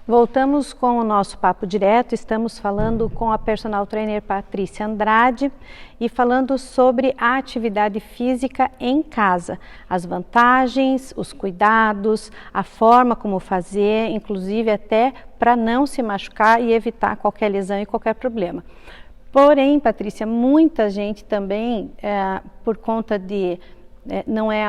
Voltamos com o nosso papo direto, estamos falando com a personal trainer Patrícia Andrade e falando sobre a atividade física em casa, as vantagens, os cuidados, a forma como fazer, inclusive até para não se machucar e evitar qualquer lesão e qualquer problema. Porém, Patrícia, muita gente também, por conta de não é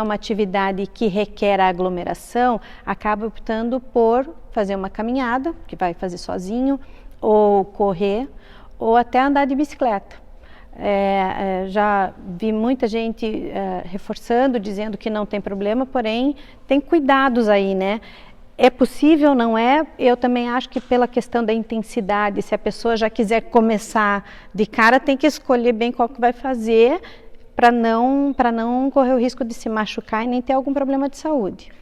uma atividade que requer aglomeração, acaba optando por fazer uma caminhada, que vai fazer sozinho, ou correr, ou até andar de bicicleta. Já vi muita gente reforçando, dizendo que não tem problema, porém tem cuidados aí, né? É possível, não é? Eu também acho que pela questão da intensidade, se a pessoa já quiser começar de cara, tem que escolher bem qual que vai fazer, para não correr o risco de se machucar e nem ter algum problema de saúde.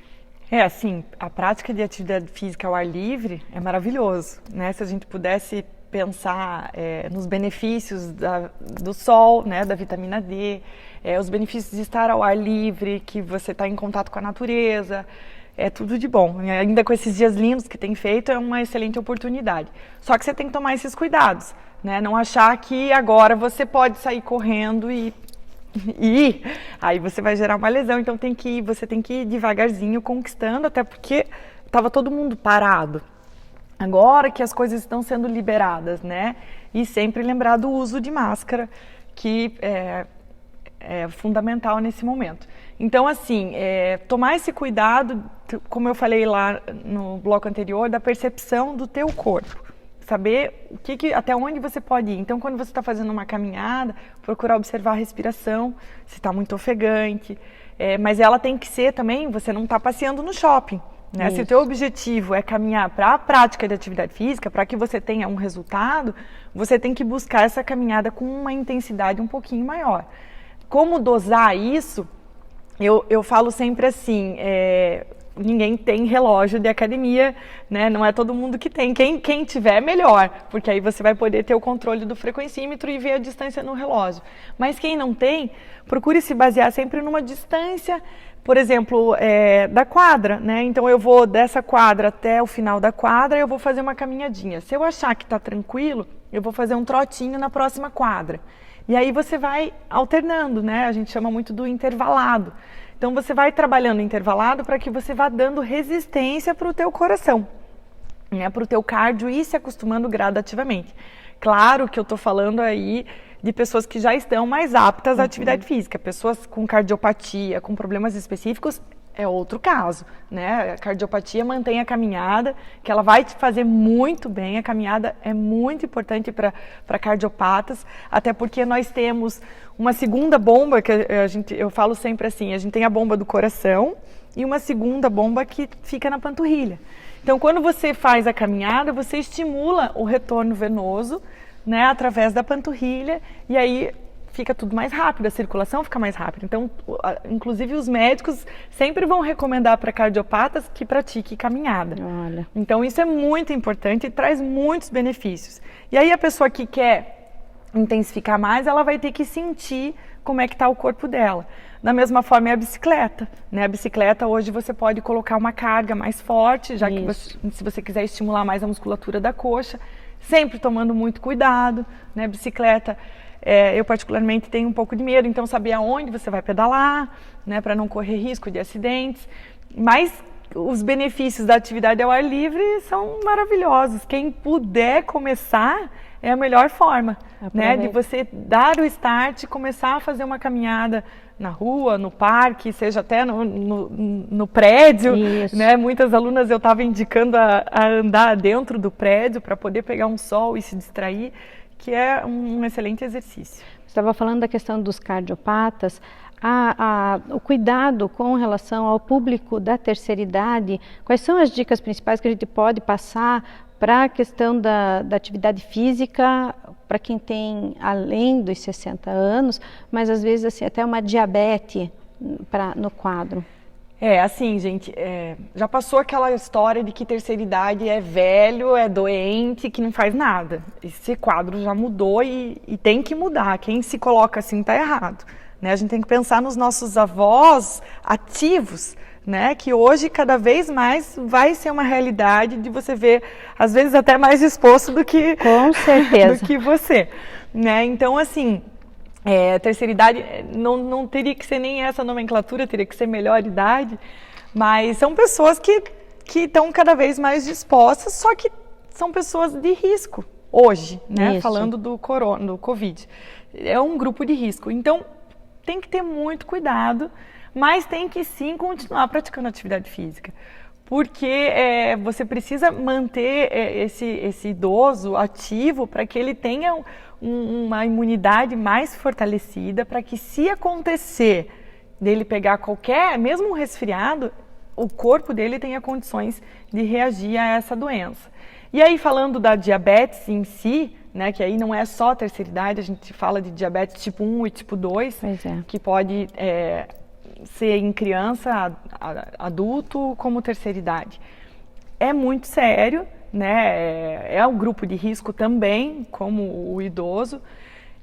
Assim, a prática de atividade física ao ar livre é maravilhoso, né? Se a gente pudesse pensar nos benefícios do sol, né, da vitamina D, os benefícios de estar ao ar livre, que você está em contato com a natureza, é tudo de bom. E ainda com esses dias lindos que tem feito, é uma excelente oportunidade. Só que você tem que tomar esses cuidados, né? Não achar que agora você pode sair correndo e aí você vai gerar uma lesão, então você tem que ir devagarzinho conquistando, até porque estava todo mundo parado. Agora que as coisas estão sendo liberadas, né? E sempre lembrar do uso de máscara, que é fundamental nesse momento. Então, assim, tomar esse cuidado, como eu falei lá no bloco anterior, da percepção do teu corpo. Saber até onde você pode ir. Então, quando você está fazendo uma caminhada, procurar observar a respiração, se está muito ofegante. Mas ela tem que ser também, você não está passeando no shopping. Né? Se o teu objetivo é caminhar para a prática de atividade física, para que você tenha um resultado, você tem que buscar essa caminhada com uma intensidade um pouquinho maior. Como dosar isso? Eu falo sempre assim, ninguém tem relógio de academia, né? Não é todo mundo que tem. Quem tiver, melhor, porque aí você vai poder ter o controle do frequencímetro e ver a distância no relógio. Mas quem não tem, procure se basear sempre numa distância, por exemplo, da quadra, né? Então eu vou dessa quadra até o final da quadra, eu vou fazer uma caminhadinha. Se eu achar que está tranquilo, eu vou fazer um trotinho na próxima quadra. E aí você vai alternando, né? A gente chama muito do intervalado. Então você vai trabalhando intervalado para que você vá dando resistência para o teu coração, né? Para o teu cardio ir se acostumando gradativamente. Claro que eu estou falando aí de pessoas que já estão mais aptas à atividade física. Pessoas com cardiopatia, com problemas específicos, é outro caso, né? A cardiopatia mantém a caminhada, que ela vai te fazer muito bem. A caminhada é muito importante para cardiopatas, até porque nós temos uma segunda bomba, que eu falo sempre assim, a gente tem a bomba do coração e uma segunda bomba que fica na panturrilha. Então, quando você faz a caminhada, você estimula o retorno venoso, né, através da panturrilha, e aí fica tudo mais rápido, a circulação fica mais rápida. Então, inclusive os médicos sempre vão recomendar para cardiopatas que pratique caminhada. Olha. Então, isso é muito importante e traz muitos benefícios. E aí a pessoa que quer intensificar mais, ela vai ter que sentir como é que está o corpo dela. Da mesma forma é a bicicleta, né? A bicicleta hoje você pode colocar uma carga mais forte, já que se você quiser estimular mais a musculatura da coxa, sempre tomando muito cuidado, né? Bicicleta, eu particularmente tenho um pouco de medo, então saber aonde você vai pedalar, né? Para não correr risco de acidentes. Mas os benefícios da atividade ao ar livre são maravilhosos. Quem puder começar é a melhor forma, né? De você dar o start, começar a fazer uma caminhada na rua, no parque, seja até no prédio, né? Muitas alunas eu estava indicando a andar dentro do prédio para poder pegar um sol e se distrair, que é um excelente exercício. Você estava falando da questão dos cardiopatas, o cuidado com relação ao público da terceira idade. Quais são as dicas principais que a gente pode passar para a questão da atividade física, para quem tem além dos 60 anos, mas às vezes assim, até uma diabetes no quadro? Assim, gente, já passou aquela história de que terceira idade é velho, é doente, que não faz nada. Esse quadro já mudou e tem que mudar. Quem se coloca assim está errado, né? A gente tem que pensar nos nossos avós ativos, né? Que hoje, cada vez mais, vai ser uma realidade de você ver, às vezes, até mais exposto do que, com certeza, do que você, né? Então, assim, terceira idade não teria que ser nem essa nomenclatura, teria que ser melhor idade, mas são pessoas que estão cada vez mais dispostas, só que são pessoas de risco hoje, né? Isso. Falando do Covid. É um grupo de risco. Então, tem que ter muito cuidado, mas tem que sim continuar praticando atividade física. Porque você precisa manter esse idoso ativo para que ele tenha uma imunidade mais fortalecida, para que se acontecer dele pegar mesmo um resfriado, o corpo dele tenha condições de reagir a essa doença. E aí, falando da diabetes em si, né, que aí não é só a terceira idade, a gente fala de diabetes tipo 1 e tipo 2, que pode ser em criança, adulto, como terceira idade. É muito sério, né, é um grupo de risco também, como o idoso,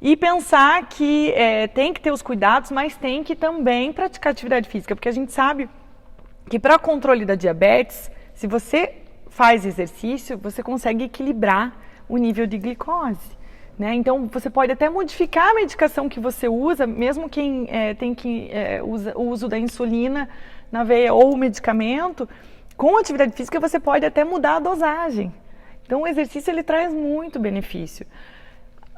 e pensar que tem que ter os cuidados, mas tem que também praticar atividade física, porque a gente sabe que para controle da diabetes, se você faz exercício, você consegue equilibrar o nível de glicose, né? Então, você pode até modificar a medicação que você usa, mesmo quem usa o uso da insulina na veia ou o medicamento, com atividade física você pode até mudar a dosagem. Então, o exercício ele traz muito benefício.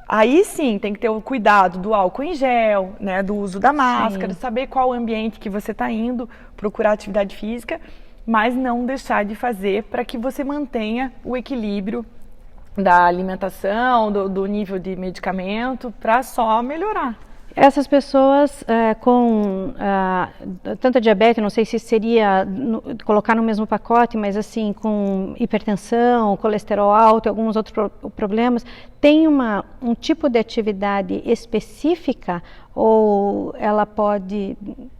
Aí sim, tem que ter o cuidado do álcool em gel, né, do uso da máscara, saber qual ambiente que você está indo, procurar atividade física, mas não deixar de fazer para que você mantenha o equilíbrio da alimentação, do nível de medicamento, para só melhorar. Essas pessoas com tanta diabetes, não sei se seria colocar no mesmo pacote, mas assim, com hipertensão, colesterol alto e alguns outros problemas, tem um tipo de atividade específica ou ela pode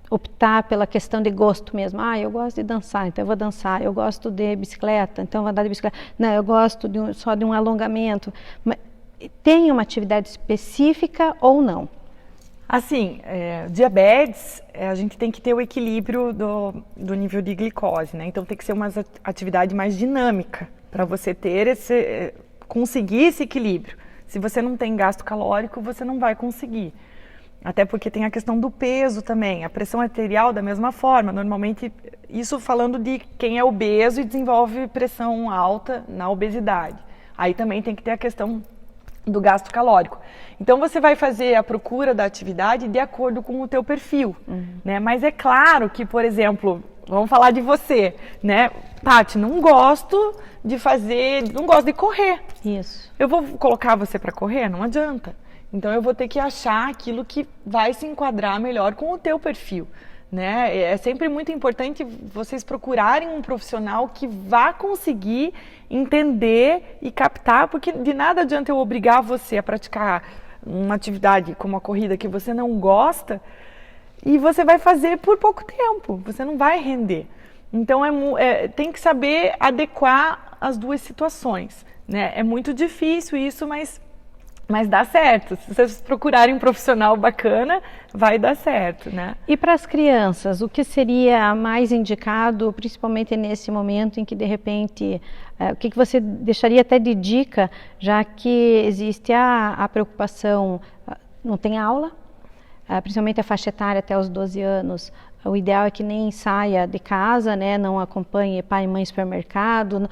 optar pela questão de gosto mesmo? Eu gosto de dançar, então eu vou dançar. Eu gosto de bicicleta, então eu vou andar de bicicleta. Não, eu gosto só de um alongamento. Mas tem uma atividade específica ou não? Assim, diabetes, a gente tem que ter o equilíbrio do nível de glicose, né? Então tem que ser uma atividade mais dinâmica para você conseguir esse equilíbrio. Se você não tem gasto calórico, você não vai conseguir. Até porque tem a questão do peso também, a pressão arterial da mesma forma. Normalmente, isso falando de quem é obeso e desenvolve pressão alta na obesidade. Aí também tem que ter a questão do gasto calórico. Então você vai fazer a procura da atividade de acordo com o teu perfil, né? Mas é claro que, por exemplo, vamos falar de você, né? Tati, não gosto de correr. Isso. Eu vou colocar você para correr? Não adianta. Então eu vou ter que achar aquilo que vai se enquadrar melhor com o teu perfil, né? É sempre muito importante vocês procurarem um profissional que vá conseguir entender e captar, porque de nada adianta eu obrigar você a praticar uma atividade como a corrida que você não gosta e você vai fazer por pouco tempo, você não vai render. Então tem que saber adequar as duas situações, né? É muito difícil isso, mas dá certo. Se vocês procurarem um profissional bacana, vai dar certo, né? E para as crianças, o que seria mais indicado, principalmente nesse momento em que, de repente, o que você deixaria até de dica, já que existe a preocupação, não tem aula, principalmente a faixa etária até os 12 anos, o ideal é que nem saia de casa, né, não acompanhe pai e mãe no supermercado,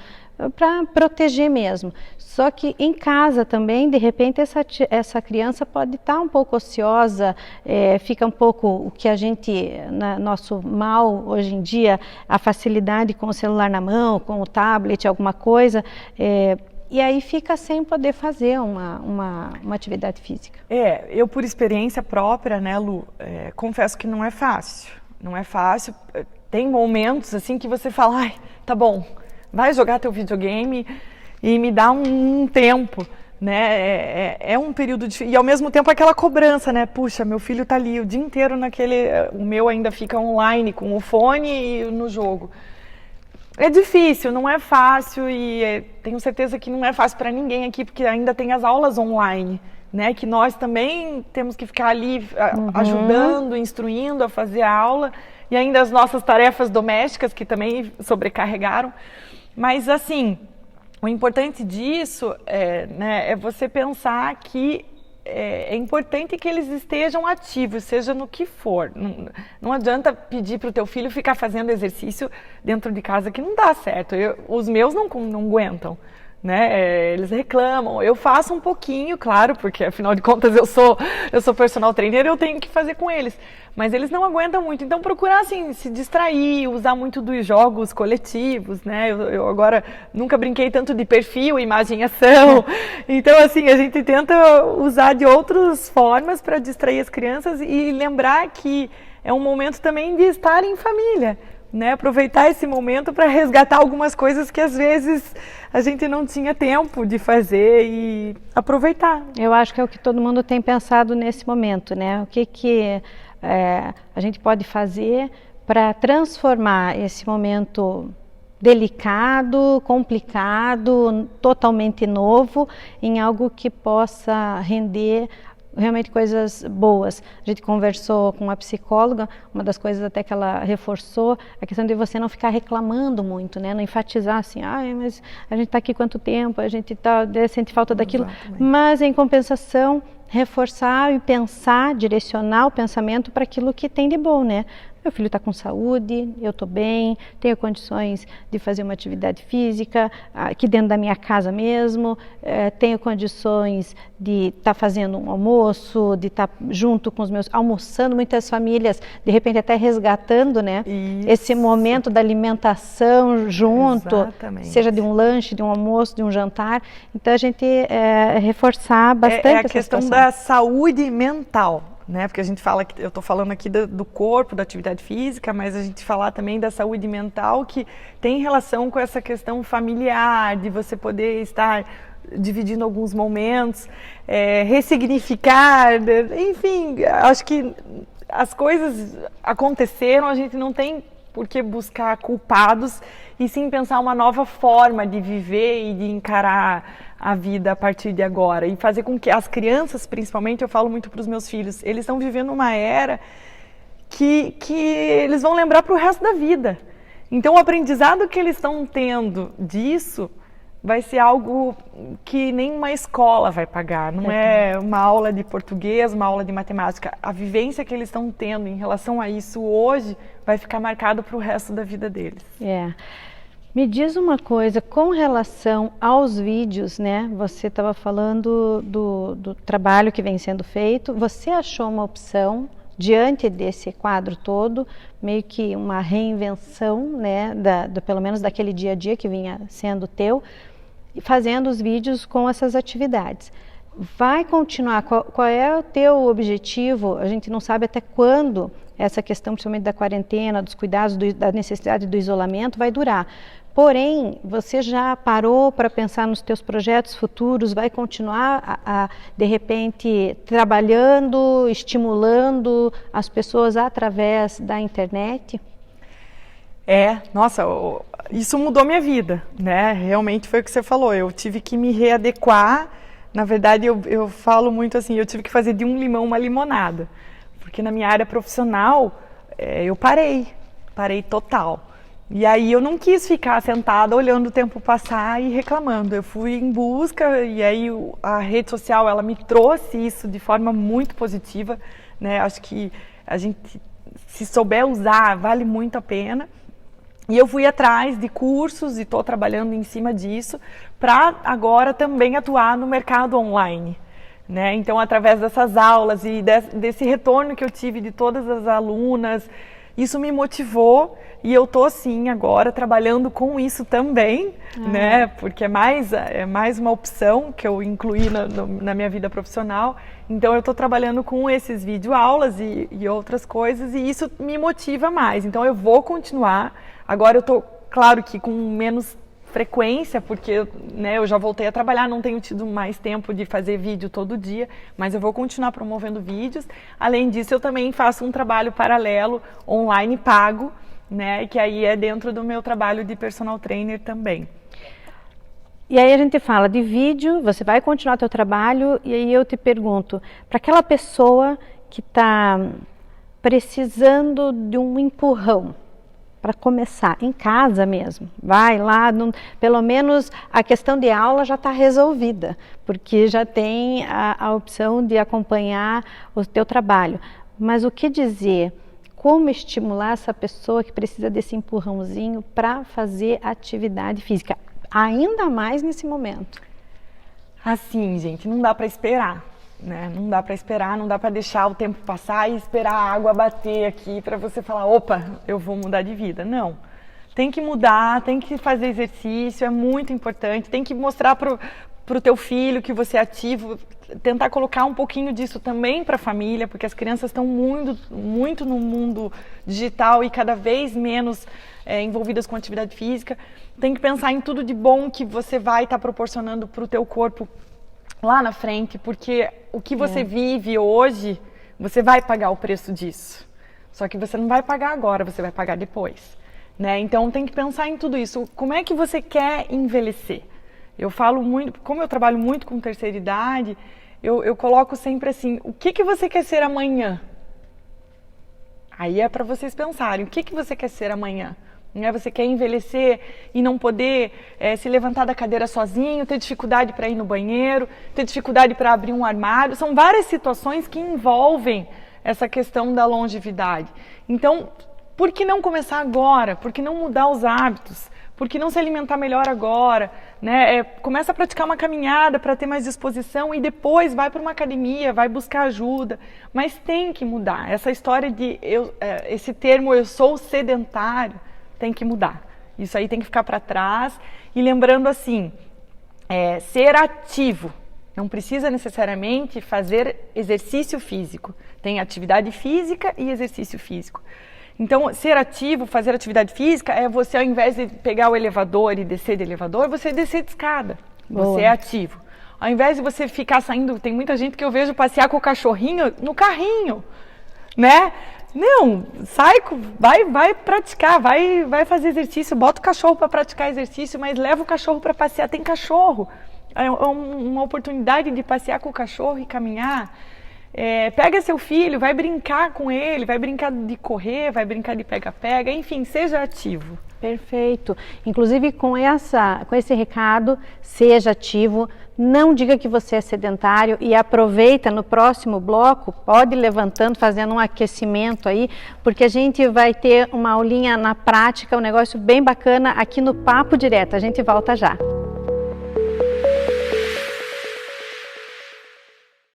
para proteger mesmo. Só que em casa também, de repente, essa criança pode estar um pouco ociosa, fica um pouco o que a gente, nosso mal hoje em dia, a facilidade com o celular na mão, com o tablet, alguma coisa, e aí fica sem poder fazer uma atividade física. Eu por experiência própria, né, Lu, confesso que não é fácil. Não é fácil. Tem momentos assim que você fala, ai, tá bom, vai jogar teu videogame e me dá um tempo, né? É um período difícil. E ao mesmo tempo aquela cobrança, né? Puxa, meu filho tá ali o dia inteiro o meu ainda fica online com o fone e no jogo. É difícil, não é fácil e tenho certeza que não é fácil para ninguém aqui, porque ainda tem as aulas online, né? Que nós também temos que ficar ali ajudando, instruindo a fazer a aula. e ainda as nossas tarefas domésticas, que também sobrecarregaram. Mas, assim, o importante disso é você pensar que é importante que eles estejam ativos, seja no que for. Não adianta pedir para o teu filho ficar fazendo exercício dentro de casa, que não dá certo. Os meus não aguentam. Né? Eles reclamam, eu faço um pouquinho, claro, porque afinal de contas eu sou personal trainer, eu tenho que fazer com eles, mas eles não aguentam muito, então procurar assim, se distrair, usar muito dos jogos coletivos, né? Eu agora nunca brinquei tanto de perfil, imagem e ação, então assim, a gente tenta usar de outras formas para distrair as crianças e lembrar que é um momento também de estar em família. Né, aproveitar esse momento para resgatar algumas coisas que às vezes a gente não tinha tempo de fazer e aproveitar. Eu acho que é o que todo mundo tem pensado nesse momento, né? O que a gente pode fazer para transformar esse momento delicado, complicado, totalmente novo, em algo que possa render realmente coisas boas. A gente conversou com uma psicóloga, uma das coisas até que ela reforçou, a questão de você não ficar reclamando muito, né? Não enfatizar assim, mas a gente está aqui quanto tempo, a gente sente falta daquilo, mas em compensação reforçar e pensar, direcionar o pensamento para aquilo que tem de bom, né? Meu filho está com saúde, eu estou bem, tenho condições de fazer uma atividade física, aqui dentro da minha casa mesmo, tenho condições de estar fazendo um almoço, de estar junto com os meus, almoçando, muitas famílias, de repente até resgatando, né? Isso. Esse momento da alimentação junto, exatamente. Seja de um lanche, de um almoço, de um jantar. Então a gente reforçar bastante essa questão situação da saúde mental. Né? Porque a gente fala, eu estou falando aqui do corpo, da atividade física, mas a gente falar também da saúde mental, que tem relação com essa questão familiar, de você poder estar dividindo alguns momentos, ressignificar, enfim, acho que as coisas aconteceram, a gente não tem por que buscar culpados, e sim pensar uma nova forma de viver e de encarar a vida a partir de agora, e fazer com que as crianças, principalmente, eu falo muito para os meus filhos, eles estão vivendo uma era que eles vão lembrar para o resto da vida. Então o aprendizado que eles estão tendo disso vai ser algo que nem uma escola vai pagar, não é uma aula de português, uma aula de matemática. A vivência que eles estão tendo em relação a isso hoje vai ficar marcado para o resto da vida deles. Me diz uma coisa, com relação aos vídeos, né? Você estava falando do trabalho que vem sendo feito. Você achou uma opção, diante desse quadro todo, meio que uma reinvenção, né? Pelo menos daquele dia a dia que vinha sendo teu, fazendo os vídeos com essas atividades. Vai continuar? Qual é o teu objetivo? A gente não sabe até quando essa questão, principalmente da quarentena, dos cuidados, da necessidade do isolamento, vai durar. Porém, você já parou para pensar nos teus projetos futuros? Vai continuar, de repente, trabalhando, estimulando as pessoas através da internet? Nossa, isso mudou minha vida, né? Realmente foi o que você falou, eu tive que me readequar. Na verdade, eu falo muito assim, eu tive que fazer de um limão uma limonada. Porque na minha área profissional, eu parei total. E aí eu não quis ficar sentada olhando o tempo passar e reclamando. Eu fui em busca, e aí a rede social, ela me trouxe isso de forma muito positiva, né? Acho que a gente, se souber usar, vale muito a pena. E eu fui atrás de cursos e estou trabalhando em cima disso para agora também atuar no mercado online. Né? Então, através dessas aulas e desse retorno que eu tive de todas as alunas, isso me motivou, e eu estou sim agora trabalhando com isso também, né? Porque é mais uma opção que eu incluí na minha vida profissional. Então eu estou trabalhando com esses videoaulas e outras coisas, e isso me motiva mais. Então eu vou continuar. Agora eu estou, claro que com menos frequência, porque né, eu já voltei a trabalhar, não tenho tido mais tempo de fazer vídeo todo dia, mas eu vou continuar promovendo vídeos. Além disso, eu também faço um trabalho paralelo, online pago, né, que aí é dentro do meu trabalho de personal trainer também. E aí a gente fala de vídeo, você vai continuar teu trabalho, e aí eu te pergunto, para aquela pessoa que está precisando de um empurrão para começar, em casa mesmo, vai lá, pelo menos a questão de aula já está resolvida, porque já tem a opção de acompanhar o teu trabalho. Mas o que dizer? Como estimular essa pessoa que precisa desse empurrãozinho para fazer atividade física, ainda mais nesse momento? Assim, gente, não dá para esperar. Né? Não dá para esperar, não dá para deixar o tempo passar e esperar a água bater aqui para você falar, opa, eu vou mudar de vida. Não, tem que mudar, tem que fazer exercício, é muito importante, tem que mostrar pro teu filho que você é ativo, tentar colocar um pouquinho disso também para a família, porque as crianças estão muito no mundo digital e cada vez menos envolvidas com atividade física. Tem que pensar em tudo de bom que você vai estar proporcionando para o teu corpo lá na frente, porque o que você vive hoje, você vai pagar o preço disso. Só que você não vai pagar agora, você vai pagar depois. Né? Então tem que pensar em tudo isso. Como é que você quer envelhecer? Eu falo muito, como eu trabalho muito com terceira idade, eu coloco sempre assim, o que você quer ser amanhã? Aí é para vocês pensarem, o que você quer ser amanhã? Você quer envelhecer e não poder se levantar da cadeira sozinho, ter dificuldade para ir no banheiro, ter dificuldade para abrir um armário. São várias situações que envolvem essa questão da longevidade. Então, por que não começar agora? Por que não mudar os hábitos? Por que não se alimentar melhor agora? Né? Começa a praticar uma caminhada para ter mais disposição e depois vai para uma academia, vai buscar ajuda. Mas tem que mudar. Essa história de esse termo eu sou sedentário, tem que mudar. Isso aí tem que ficar para trás. E lembrando assim, ser ativo. Não precisa necessariamente fazer exercício físico. Tem atividade física e exercício físico. Então, ser ativo, fazer atividade física é você, ao invés de pegar o elevador e descer de elevador, você descer de escada. Você é ativo. Ao invés de você ficar saindo, tem muita gente que eu vejo passear com o cachorrinho no carrinho, né? Não, sai, vai praticar, vai fazer exercício, bota o cachorro para praticar exercício, mas leva o cachorro para passear. Tem cachorro, é uma oportunidade de passear com o cachorro e caminhar. Pega seu filho, vai brincar com ele, vai brincar de correr, vai brincar de pega-pega, enfim, seja ativo. Perfeito. Inclusive com esse recado, seja ativo, não diga que você é sedentário e aproveita no próximo bloco, pode ir levantando, fazendo um aquecimento aí, porque a gente vai ter uma aulinha na prática, um negócio bem bacana aqui no Papo Direto. A gente volta já.